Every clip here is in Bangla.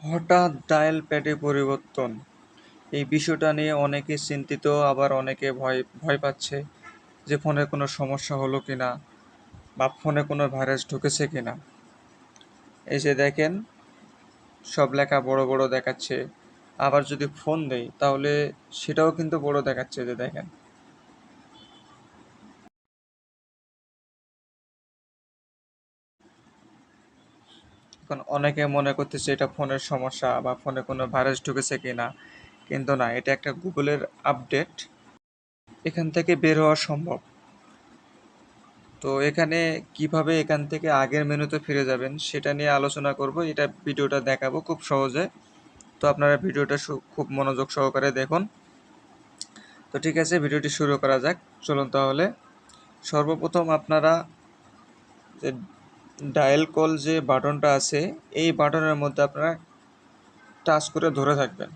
হঠাৎ ডায়াল প্যাডে পরিবর্তন। এই বিষয়টা নিয়ে অনেকে চিন্তিত, আবার অনেকে ভয় ভয় পাচ্ছে যে ফোনে কোনো সমস্যা হলো কিনা বা ফোনে কোনো ভাইরাস ঢুকেছে কিনা। এই যে দেখেন, সব লেখা বড় বড় দেখাচ্ছে। আবার যদি ফোন দেই তাহলে সেটাও কিন্তু বড় দেখাচ্ছে, যে দেখেন। এখন অনেকে মনে করতেছে এটা ফোনের সমস্যা বা ফোনে কোনো ভাইরাস ঢুকেছে কিনা, কিন্তু না, এটা একটা গুগলের আপডেট। এখান থেকে বের হওয়া সম্ভব। তো এখানে কিভাবে এখান থেকে আগের মেনুতে ফিরে যাবেন সেটা নিয়ে আলোচনা করব। এটা ভিডিওটা দেখাবো খুব সহজে। তো আপনারা ভিডিওটা খুব মনোযোগ সহকারে দেখুন। তো ঠিক আছে, ভিডিওটি শুরু করা যাক। চলুন তাহলে। সর্বপ্রথম আপনারা যে ডায়াল কল যে বাটনটা আছে, এই বাটনের মধ্যে আপনারা টাচ করে ধরে থাকবেন।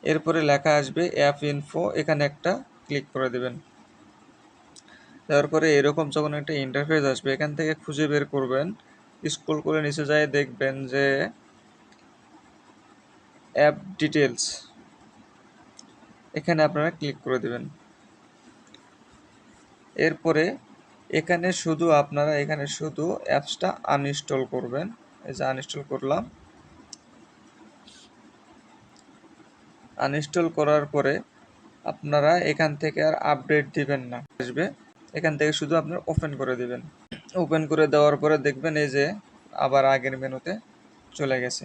এরপরে লেখা আসবে অ্যাপ ইনফো, এখানে একটা ক্লিক করে দেবেন। দেওয়ার পরে এরকম যখন একটা ইন্টারফেস আসবে, এখান থেকে খুঁজে বের করবেন, স্ক্রল করে নিচে যায় দেখবেন যে অ্যাপ ডিটেলস, এখানে আপনারা ক্লিক করে দেবেন। এরপরে এখানে শুধু অ্যাপসটা আনইনস্টল করবেন। এই যে আনইনস্টল করলাম। আনইনস্টল করার পরে আপনারা এখান থেকে আর আপডেট দিবেন না, আসবে এখান থেকে শুধু আপনারা ওপেন করে দিবেন। ওপেন করে দেওয়ার পরে দেখবেন এই যে আবার আগের মেনুতে চলে গেছে।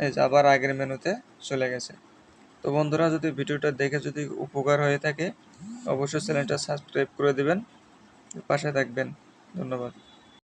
এই যে আবার আগের মেনুতে চলে গেছে। তো বন্ধুরা, যদি ভিডিওটা দেখে যদি উপকার হয়ে থাকে, অবশ্যই চ্যানেলটা সাবস্ক্রাইব করে দিবেন, পাশে থাকবেন। ধন্যবাদ।